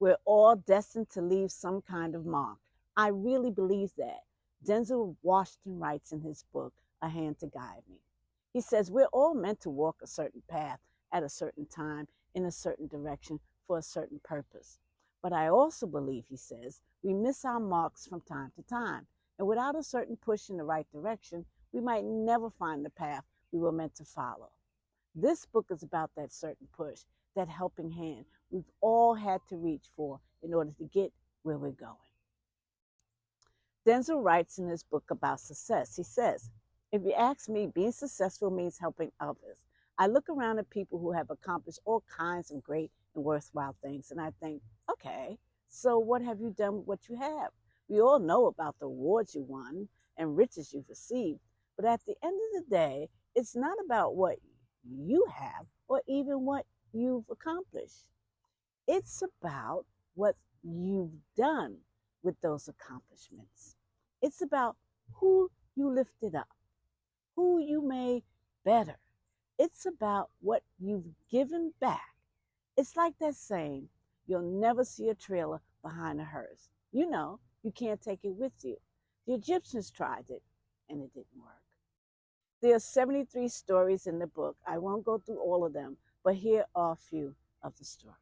We're all destined to leave some kind of mark. I really believe that. Denzel Washington writes in his book, A Hand to Guide Me. He says we're all meant to walk a certain path at a certain time in a certain direction for a certain purpose. But I also believe, he says, we miss our marks from time to time. And without a certain push in the right direction, we might never find the path we were meant to follow. This book is about that certain push, that helping hand we've all had to reach for in order to get where we're going. Denzel writes in his book about success. He says, if you ask me, being successful means helping others. I look around at people who have accomplished all kinds of great and worthwhile things, and I think, okay, so what have you done with what you have? We all know about the awards you won and riches you've received, but at the end of the day, it's not about what you have or even what you've accomplished. It's about what you've done with those accomplishments. It's about who you lifted up, who you made better. It's about what you've given back. It's like that saying, you'll never see a trailer behind a hearse. You know, you can't take it with you. The Egyptians tried it, and it didn't work. There are 73 stories in the book. I won't go through all of them, but here are a few of the stories.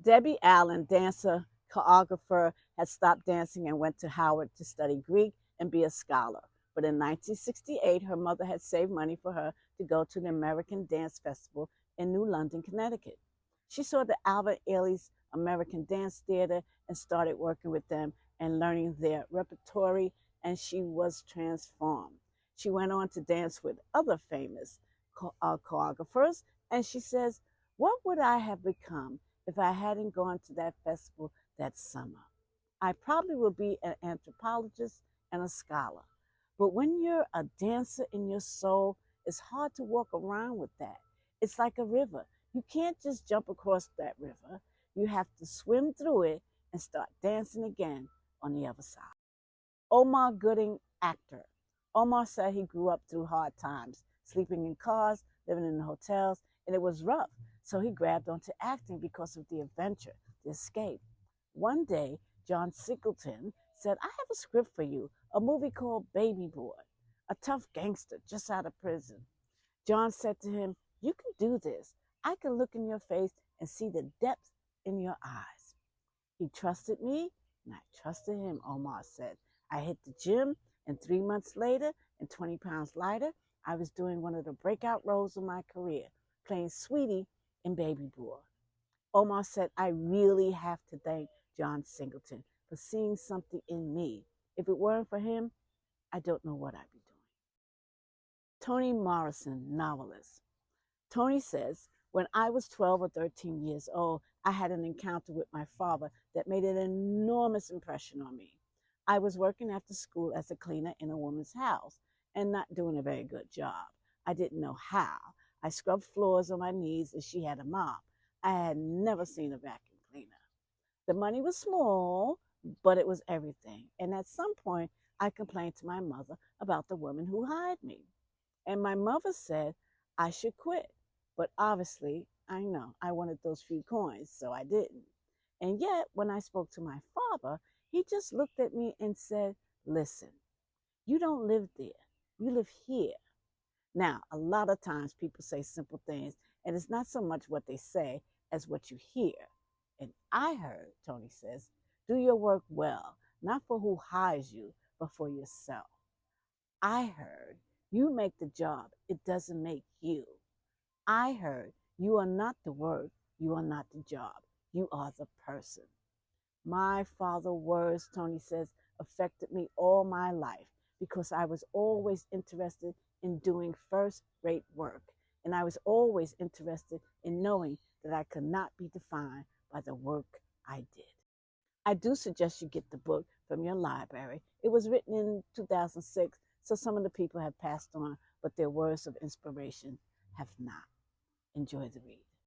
Debbie Allen, dancer, choreographer, had stopped dancing and went to Howard to study Greek and be a scholar. But in 1968, her mother had saved money for her to go to the American Dance Festival in New London, Connecticut. She saw the Albert Ailey's American Dance Theater and started working with them and learning their repertory, and she was transformed. She went on to dance with other famous choreographers, and she says, what would I have become if I hadn't gone to that festival that summer? I probably would be an anthropologist and a scholar. But when you're a dancer in your soul, it's hard to walk around with that. It's like a river. You can't just jump across that river. You have to swim through it and start dancing again on the other side. Omar Gooding, actor. Omar said he grew up through hard times, sleeping in cars, living in hotels, and it was rough. So he grabbed onto acting because of the adventure, the escape. One day, John Singleton said, I have a script for you, a movie called Baby Boy, a tough gangster just out of prison. John said to him, you can do this. I can look in your face and see the depth in your eyes. He trusted me, and I trusted him, Omar said. I hit the gym, and 3 months later, and 20 pounds lighter, I was doing one of the breakout roles of my career, playing Sweetie in Baby Boy. Omar said, I really have to thank John Singleton for seeing something in me. If it weren't for him, I don't know what I'd be doing. Toni Morrison, novelist. Toni says, when I was 12 or 13 years old, I had an encounter with my father that made an enormous impression on me. I was working after school as a cleaner in a woman's house and not doing a very good job. I didn't know how. I scrubbed floors on my knees and she had a mop. I had never seen a vacuum cleaner. The money was small, but it was everything. And at some point, I complained to my mother about the woman who hired me. And my mother said I should quit. But obviously, I know I wanted those few coins, so I didn't. And yet, when I spoke to my father, he just looked at me and said, listen, you don't live there. You live here. Now, a lot of times people say simple things, and it's not so much what they say as what you hear. And I heard, Toni says, do your work well, not for who hires you, but for yourself. I heard, you make the job, it doesn't make you. I heard, you are not the work, you are not the job, you are the person. My father's words, Toni says, affected me all my life because I was always interested in doing first-rate work, and I was always interested in knowing that I could not be defined by the work I did. I do suggest you get the book from your library. It was written in 2006, so some of the people have passed on, but their words of inspiration have not. Enjoy the read.